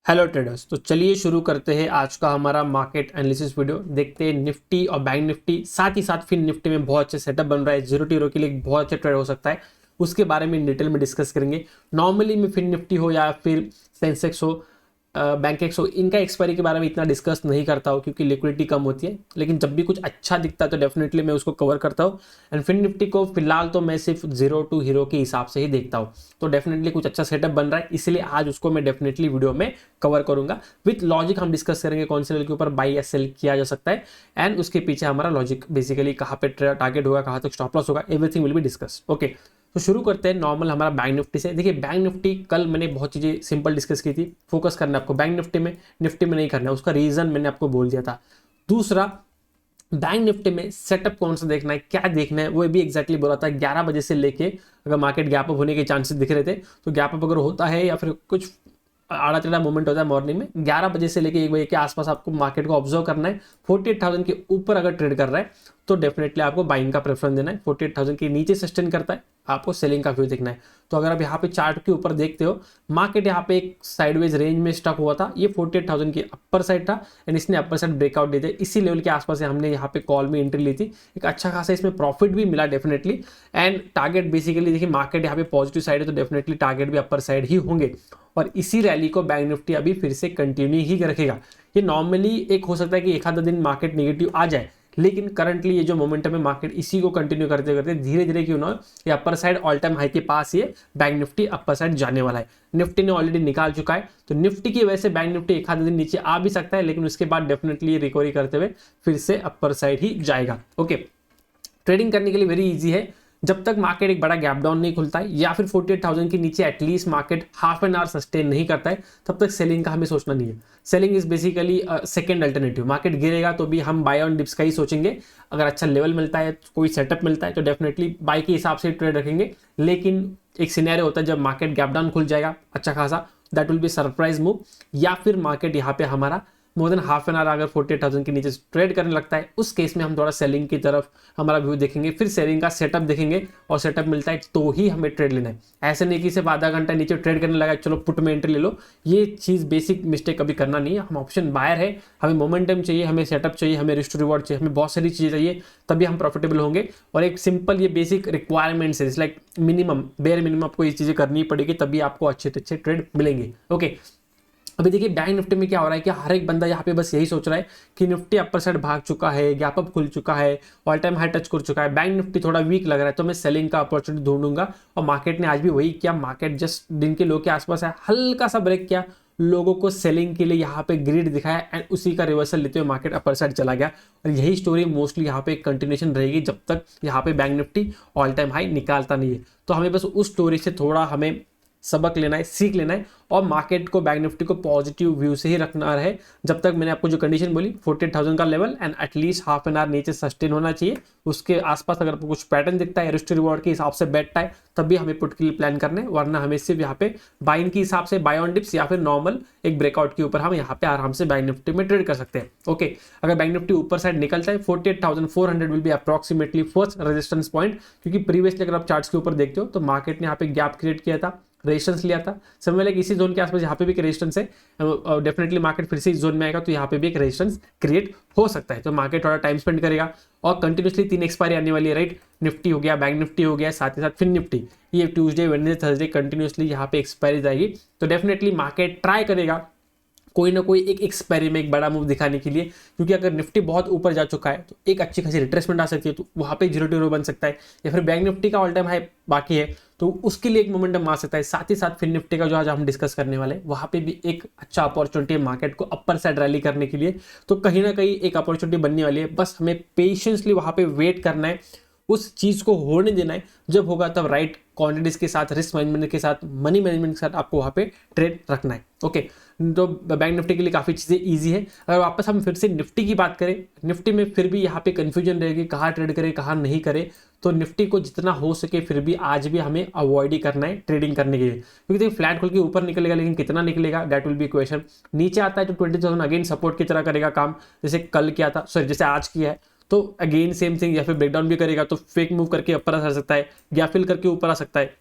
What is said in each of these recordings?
Hello traders. तो चलिए शुरू करते हैं आज का हमारा मार्केट एनालिसिस वीडियो। देखते हैं निफ्टी और बैंक निफ्टी, साथ ही साथ फिर निफ्टी में बहुत अच्छे सेटअप बन रहा है, जीरो टी रो के लिए बहुत अच्छा ट्रेड हो सकता है, उसके बारे में डिटेल में डिस्कस करेंगे। नॉर्मली में फिर निफ्टी हो या फिर सेंसेक्स हो, बैंक एक्स हो, इनका एक्सपायरी के बारे में इतना डिस्कस नहीं करता हूँ क्योंकि लिक्विडिटी कम होती है, लेकिन जब भी कुछ अच्छा दिखता है तो डेफिनेटली मैं उसको कवर करता हूँ। एंड फिर निफ्टी को फिलहाल तो मैं सिर्फ जीरो टू हीरो के हिसाब से ही देखता हूँ। तो डेफिनेटली कुछ अच्छा सेटअप बन रहा है, इसलिए आज उसको मैं डेफिनेटली वीडियो में कवर करूंगा। विथ लॉजिक हम डिस्कस करेंगे कौन से लेवल के ऊपर बाई या सेल किया जा सकता है, एंड उसके पीछे हमारा लॉजिक बेसिकली कहाँ पे टारगेट होगा, कहाँ तक स्टॉप लॉस होगा, everything will be discuss. Okay, तो शुरू करते हैं नॉर्मल हमारा बैंक निफ्टी से। देखिए बैंक निफ्टी कल मैंने बहुत चीजें सिंपल डिस्कस की थी, फोकस करना है आपको बैंक निफ्टी में नहीं करना है, उसका रीजन मैंने आपको बोल दिया था। दूसरा, बैंक निफ्टी में सेटअप कौन सा देखना है, क्या देखना है, वो भी एक्जैक्टली बोला था। 11 बजे से लेके अगर मार्केट गैप अप होने के चांसेस दिख रहे थे, तो गैप अप अगर होता है या फिर कुछ आड़ा टेढ़ा मूवमेंट होता है मॉर्निंग में, 11 बजे से लेके 1 बजे के आसपास आपको मार्केट को ऑब्जर्व करना है। 48,000 के ऊपर अगर ट्रेड कर रहा है तो डेफिनेटली आपको बाइंग का प्रेफरेंस देना है। 48,000 के नीचे सस्टेन करता है, आपको सेलिंग का व्यू देखना है। तो अगर आप यहाँ पे चार्ट के ऊपर देखते हो, मार्केट यहाँ पे एक साइडवेज रेंज में स्टक हुआ था, ये 48,000 की अपर साइड था एंड इसने अपर साइड ब्रेकआउट दिए थे। इसी लेवल के आसपास से हमने यहाँ पे कॉल में एंट्री ली थी, एक अच्छा खासा इसमें प्रॉफिट भी मिला डेफिनेटली। एंड टारगेट बेसिकली देखिए, मार्केट यहाँ पे पॉजिटिव साइड है तो डेफिनेटली टारगेट भी अपर साइड ही होंगे, और इसी रैली को बैंक निफ्टी अभी फिर से कंटिन्यू ही रखेगा। ये नॉर्मली एक हो सकता है कि एक आधा दिन मार्केट नेगेटिव आ जाए, लेकिन करंटली ये जो मोमेंटम है मार्केट इसी को कंटिन्यू करते करते धीरे धीरे क्यों ना ये upper side all time high के पास ये बैंक निफ्टी अपर साइड जाने वाला है। निफ्टी ने ऑलरेडी निकाल चुका है, तो निफ्टी की वजह से बैंक निफ्टी एक आधा दिन नीचे आ भी सकता है, लेकिन उसके बाद डेफिनेटली ये रिकवरी करते हुए फिर से अपर साइड ही जाएगा। ओके, ट्रेडिंग करने के लिए वेरी इजी है। जब तक मार्केट एक बड़ा गैप डाउन नहीं खुलता है या फिर 48,000 के नीचे at least market half an hour sustain नहीं करता है, तब तक सेलिंग का हमें सोचना नहीं है। Selling is basically second alternative. Market गिरेगा तो भी हम बाय ऑन डिप्स का ही सोचेंगे। अगर अच्छा लेवल मिलता है, कोई सेटअप मिलता है, तो डेफिनेटली बाय के हिसाब से ट्रेड रखेंगे। लेकिन एक सिनेरियो होता है जब मार्केट गैप डाउन खुल जाएगा अच्छा खासा, that will be surprise move, या फिर मार्केट यहाँ पे हमारा more than half an hour अगर 48,000 के नीचे ट्रेड करने लगता है, उस केस में हम थोड़ा सेलिंग की तरफ हमारा व्यू देखेंगे, फिर सेलिंग का सेटअप देखेंगे, और सेटअप मिलता है तो ही हमें ट्रेड लेना है। ऐसे नहीं कि सिर्फ आधा घंटा नीचे ट्रेड करने लगा चलो पुट में एंट्री ले लो, ये चीज़ बेसिक मिस्टेक कभी करना नहीं है। हम ऑप्शन बायर है, हमें मोमेंटम चाहिए, हमें सेटअप चाहिए, हमें रिस्क रिवॉर्ड चाहिए, हमें बहुत सारी चीज़ें चाहिए, तभी हम प्रॉफिटेबल होंगे। और एक सिंपल ये बेसिक रिक्वायरमेंट्स है, लाइक मिनिमम बेयर मिनिमम आपको ये चीज़ें करनी पड़ेगी, तभी आपको अच्छे अच्छे ट्रेड मिलेंगे। ओके, अभी देखिए बैंक निफ्टी में क्या हो रहा है कि हर एक बंदा यहाँ पे बस यही सोच रहा है कि निफ्टी अपर साइड भाग चुका है, गैप अप खुल चुका है, ऑल टाइम हाई टच कर चुका है, बैंक निफ्टी थोड़ा वीक लग रहा है तो मैं सेलिंग का अपॉर्चुनिटी ढूंढूंगा। और मार्केट ने आज भी वही किया, मार्केट जस्ट दिन के लो के आसपास है, हल्का सा ब्रेक किया, लोगों को सेलिंग के लिए यहाँ पे ग्रिड दिखाया एंड उसी का रिवर्सल लेते हुए मार्केट अपर साइड चला गया। और यही स्टोरी मोस्टली यहाँ पे कंटिन्यूएशन रहेगी जब तक यहाँ पे bank Nifty all time high निकालता नहीं है। तो हमें बस उस स्टोरी से थोड़ा हमें सबक लेना है, सीख लेना है, और मार्केट को बैंक निफ्टी को पॉजिटिव व्यू से ही रखना है। जब तक मैंने आपको जो कंडीशन बोली 48,000 का level and at least half an hour नीचे सस्टेन होना चाहिए, उसके आसपास अगर आपको कुछ पैटर्न दिखता है रिस्क रिवॉर्ड के हिसाब से बैठता है, तब भी हमें पुट के लिए प्लान करना है, वरना हमें सिर्फ यहाँ पे बाइंग के हिसाब से बाय ऑन डिप्स या फिर नॉर्मल एक ब्रेकआउट के ऊपर हम यहाँ पे आराम से बैंक निफ्टी में ट्रेड कर सकते हैं। ओके, अगर बैंक निफ्टी ऊपर साइड निकलता है 48,400 will be approximately first resistance point, क्योंकि प्रीवियसली अगर आप चार्ट्स के ऊपर देखते हो तो मार्केट ने यहाँ पे गैप क्रिएट किया था, रेजिस्टेंस लिया था समय लाइक इसी जोन के आसपास, यहाँ पे भी एक रेजिस्टेंस है, डेफिनेटली मार्केट फिर से इस जोन में आएगा तो यहाँ पे भी एक रेजिस्टेंस क्रिएट हो सकता है। तो मार्केट थोड़ा टाइम स्पेंड करेगा, और कंटिन्यूसली 3 एक्सपायरी आने वाली है, राइट। निफ्टी हो गया, बैंक निफ्टी हो गया, साथ ही साथ फिर निफ्टी, ये ट्यूसडे वेडनेसडे थर्सडे कंटिन्यूसली यहाँ पे एक्सपायरी जाएगी। तो डेफिनेटली मार्केट ट्राई करेगा कोई ना कोई एक एक्सपायरी में एक बड़ा मूव दिखाने के लिए, क्योंकि अगर निफ्टी बहुत ऊपर जा चुका है तो एक अच्छी खासी रिट्रेसमेंट आ सकती है, तो वहाँ पे जीरो टू हीरो बन सकता है, या फिर बैंक निफ्टी का ऑल टाइम हाई बाकी है तो उसके लिए एक मोमेंटम आ सकता है। साथ ही साथ फिर निफ्टी का जो आज हम डिस्कस करने वाले हैं, वहाँ पे भी एक अच्छा अपॉर्चुनिटी है मार्केट को अपर साइड रैली करने के लिए। तो कहीं ना कहीं एक अपॉर्चुनिटी बनने वाली है, बस हमें पेशेंसली वहाँ पे वेट करना है, उस चीज को होने देना है, जब होगा तब राइट क्वांटिटीज के साथ, रिस्क मैनेजमेंट के साथ, मनी मैनेजमेंट के साथ आपको वहाँ पे ट्रेड रखना है। ओके, तो बैंक निफ्टी के लिए काफ़ी चीज़ें इजी है। अगर वापस हम फिर से निफ्टी की बात करें, निफ्टी में फिर भी यहाँ पे कन्फ्यूजन रहेगी कहाँ ट्रेड करें कहाँ नहीं करें। तो निफ्टी को जितना हो सके फिर भी आज भी हमें अवॉइड ही करना है ट्रेडिंग करने के लिए, क्योंकि देखिए फ्लैट खुल के ऊपर निकलेगा, लेकिन कितना निकलेगा दैट विल बी क्वेश्चन। नीचे आता है तो 20,000 अगेन सपोर्ट की तरह करेगा काम, जैसे कल किया था, सॉरी जैसे आज किया है, तो अगेन सेम थिंग, या फिर ब्रेकडाउन भी करेगा तो फेक मूव करके ऊपर आ सकता है, या फिल करके ऊपर आ सकता है।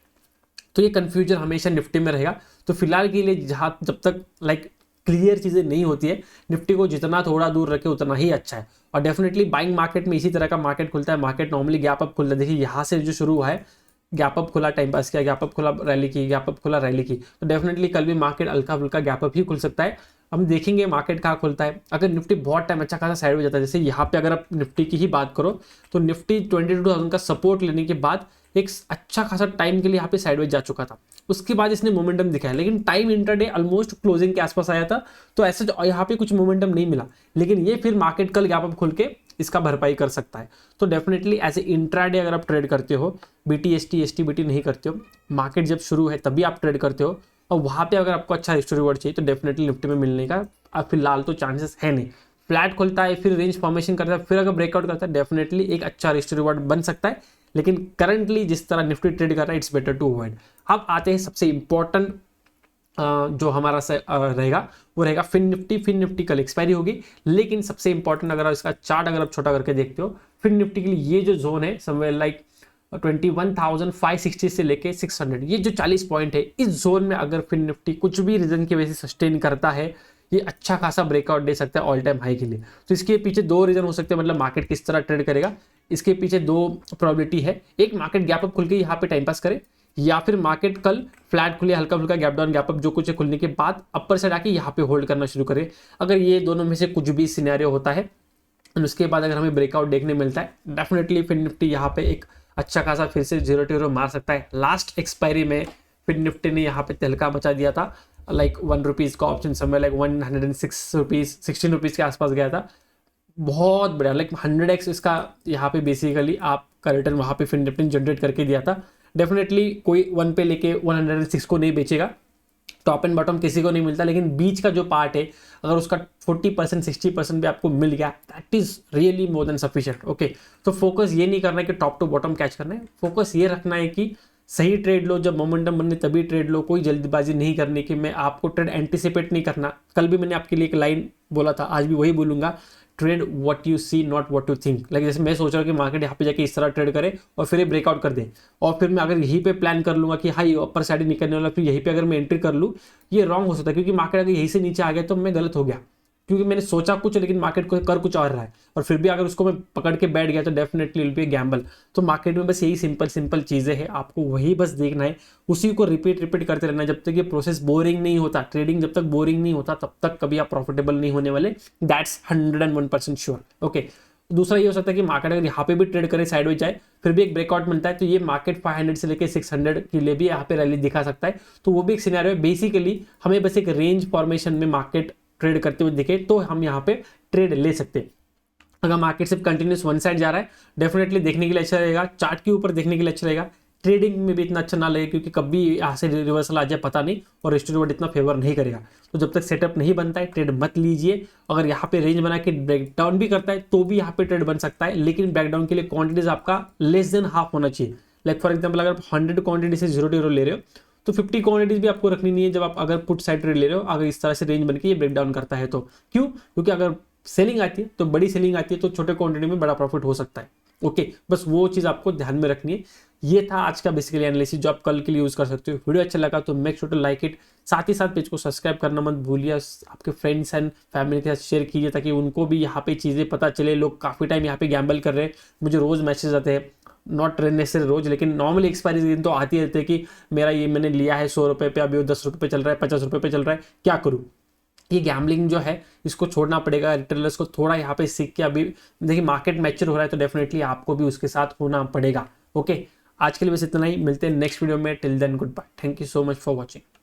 तो ये कंफ्यूजन हमेशा निफ्टी में रहेगा। तो फिलहाल के लिए जहाँ जब तक लाइक क्लियर चीज़ें नहीं होती है। निफ्टी को जितना थोड़ा दूर रखे उतना ही अच्छा है। और डेफिनेटली बाइंग मार्केट में इसी तरह का मार्केट खुलता है। मार्केट नॉर्मली गैप अप खुलता है। देखिए यहाँ से जो शुरू हुआ है, गैप अप खुला, टाइम पास किया, गैप अप खुला, रैली की, गैप अप खुला, रैली की, तो डेफिनेटली कल भी मार्केट हल्का फुल्का गैप अप ही खुल सकता है। हम देखेंगे मार्केट कहाँ खुलता है। अगर निफ्टी बहुत टाइम अच्छा खासा साइड में जाता है, जैसे यहाँ पे अगर आप निफ्टी की ही बात करो तो निफ्टी 22,000 का सपोर्ट लेने के बाद एक अच्छा खासा टाइम के लिए यहाँ पे साइडवेज जा चुका था। उसके बाद इसने मोमेंटम दिखाया, लेकिन टाइम इंटरडे ऑलमोस्ट क्लोजिंग के आसपास आया था, तो ऐसे यहाँ पे कुछ मोमेंटम नहीं मिला। लेकिन ये फिर मार्केट कल गैप अप खुल के इसका भरपाई कर सकता है। तो डेफिनेटली एज ए इंट्राडे अगर आप ट्रेड करते हो, BTST STBT नहीं करते हो, मार्केट जब शुरू है तभी आप ट्रेड करते हो, और वहाँ पे अगर आपको अच्छा रिस्क रिवॉर्ड चाहिए तो डेफिनेटली निफ्टी में मिलने का अब फिलहाल तो चांसेस है नहीं। फ्लैट खुलता है, फिर रेंज फॉर्मेशन करता है, फिर अगर ब्रेकआउट करता है, डेफिनेटली एक अच्छा रिस्क रिवॉर्ड बन सकता है। लेकिन करंटली जिस तरह निफ्टी ट्रेड कर रहा है, इट्स बेटर टू अवॉइड। अब आते हैं सबसे इंपॉर्टेंट जो हमारा रहेगा वो रहेगा फिन निफ्टी। फिन निफ्टी कल एक्सपायरी होगी, लेकिन सबसे इंपॉर्टेंट अगर इसका चार्ट अगर आप छोटा करके देखते हो, फिन निफ्टी के लिए ये जो जोन है समवेयर लाइक 21,560 से लेके 600, ये जो 40 पॉइंट है, इस जोन में अगर फिन निफ्टी कुछ भी रीजन की वजह से सस्टेन करता है, ये अच्छा खासा ब्रेकआउट दे सकता है ऑल टाइम हाई के लिए। तो इसके पीछे दो रीजन हो सकते हैं, मतलब मार्केट किस तरह ट्रेड करेगा, इसके पीछे दो प्रोबेबिलिटी है। एक, मार्केट गैप अप खुल के यहाँ पे टाइम पास करे, या फिर मार्केट कल फ्लैट खुले, हल्का फुल्का गैप डाउन गैप अप जो कुछ है खुलने के बाद अपर साइड आके यहाँ पे होल्ड करना शुरू करे। अगर ये दोनों में से कुछ भी सिनेरियो होता है, उसके बाद अगर हमें ब्रेकआउट देखने मिलता है, डेफिनेटली फिन निफ्टी यहाँ पे एक अच्छा खासा फिर से 0 मार सकता है। लास्ट एक्सपायरी में फिन निफ्टी ने यहाँ पे तहलका मचा दिया था, लाइक 1 रुपीज़ का ऑप्शन समय लाइक 106 रुपीज़ 16 रुपीज़ के आसपास गया था। बहुत बढ़िया, लाइक 100x इसका यहाँ पे बेसिकली आपका रिटर्न वहाँ पे फिन निफ्टी जनरेट करके दिया था। डेफिनेटली कोई 1 पे लेके 106 को नहीं बेचेगा, टॉप एंड बॉटम किसी को नहीं मिलता, लेकिन बीच का जो पार्ट है अगर उसका 40% 60% भी आपको मिल गया, that is really more than sufficient. Okay, तो फोकस ये नहीं करना है कि टॉप टू बॉटम कैच करना है, फोकस ये रखना है कि सही ट्रेड लो, जब मोमेंटम बनने तभी ट्रेड लो। कोई जल्दबाजी नहीं करनी कि मैं आपको ट्रेड एंटिसिपेट नहीं करना। कल भी मैंने आपके लिए एक लाइन बोला था, आज भी वही बोलूंगा, trade what you see not what you think. Like जैसे मैं सोच रहा हूँ कि मार्केट यहाँ पे जाके इस तरह ट्रेड करे और फिर ये ब्रेकआउट कर दे, और फिर मैं अगर यहीं पे प्लान कर लूंगा कि हाई अपर साइड निकलने वाला, फिर यहीं पे अगर मैं एंट्री कर लूँ, ये रॉन्ग हो सकता है। क्योंकि मार्केट अगर यहीं से नीचे आ गया तो मैं गलत हो गया, क्योंकि मैंने सोचा कुछ लेकिन मार्केट को कर कुछ और रहा है, और फिर भी अगर उसको मैं पकड़ के बैठ गया तो डेफिनेटली विल बी गैम्बल। तो मार्केट में बस यही सिंपल चीज़ें हैं, आपको वही बस देखना है, उसी को रिपीट करते रहना है जब तक ये प्रोसेस बोरिंग नहीं होता। ट्रेडिंग जब तक बोरिंग नहीं होता तब तक कभी आप प्रॉफिटेबल नहीं होने वाले, दैट्स 101% श्योर। ओके, दूसरा ये हो सकता है कि मार्केट अगर यहाँ पे भी ट्रेड करे, साइडवेज जाए, फिर भी एक ब्रेकआउट मिलता है, तो ये मार्केट 500 से लेकर 600 के लिए भी यहाँ पे रैली दिखा सकता है। तो वो भी एक सिनेरियो है। बेसिकली हमें बस एक रेंज फॉर्मेशन में मार्केट ट्रेड करते हुए दिखे तो हम यहाँ पे ट्रेड ले सकते हैं। अगर मार्केट सिर्फ कंटिन्यूस वन साइड जा रहा है, डेफिनेटली देखने के लिए अच्छा रहेगा, चार्ट के ऊपर देखने के लिए अच्छा रहेगा, ट्रेडिंग में भी इतना अच्छा ना लगे, क्योंकि कभी यहाँ से रिवर्सल आ जाए पता नहीं, और रिस्क रिवॉर्ड इतना फेवर नहीं करेगा। तो जब तक सेटअप नहीं बनता है ट्रेड मत लीजिए। अगर यहाँ पे रेंज बना के ब्रेक डाउन भी करता है तो भी यहाँ पे ट्रेड बन सकता है, लेकिन ब्रेकडाउन के लिए क्वांटिटीज आपका लेस देन हाफ होना चाहिए। लाइक फॉर एग्जाम्पल अगर 100 क्वांटिटी से 0 ले रहे हो तो 50 क्वांटिटीज भी आपको रखनी नहीं है जब आप अगर पुट साइड ट्रेड ले रहे हो। अगर इस तरह से रेंज बन के ये ब्रेक डाउन करता है तो क्यों, क्योंकि अगर सेलिंग आती है तो बड़ी सेलिंग आती है तो छोटे क्वांटिटी में बड़ा प्रॉफिट हो सकता है। ओके, बस वो चीज़ आपको ध्यान में रखनी है। ये था आज का बेसिकली एनालिसिस जो आप कल के लिए यूज कर सकते हो। वीडियो अच्छा लगा तो make sure to like it, साथ ही साथ पेज को सब्सक्राइब करना मत भूलिए, आपके फ्रेंड्स एंड फैमिली के साथ शेयर कीजिए ताकि उनको भी यहाँ पे चीज़ें पता चले। लोग काफ़ी टाइम यहाँ पे गैम्बल कर रहे हैं, मुझे रोज़ मैसेज आते हैं, नॉट नेसेसरी रोज, लेकिन नॉर्मली एक्सपायरी दिन तो आती रहती है कि मेरा ये मैंने लिया है 100 रुपये पे, अभी वो 10 रुपये पे चल रहा है, 50 रुपये पे चल रहा है, क्या करूँ। ये गैम्बलिंग जो है इसको छोड़ना पड़ेगा। रिटेलर्स को थोड़ा यहाँ पे सीख के, अभी देखिए मार्केट मैच्योर हो रहा है तो डेफिनेटली आपको भी उसके साथ होना पड़ेगा। ओके, आज के लिए बस इतना ही, मिलते हैं नेक्स्ट वीडियो में। Till then good bye, thank you so much for watching.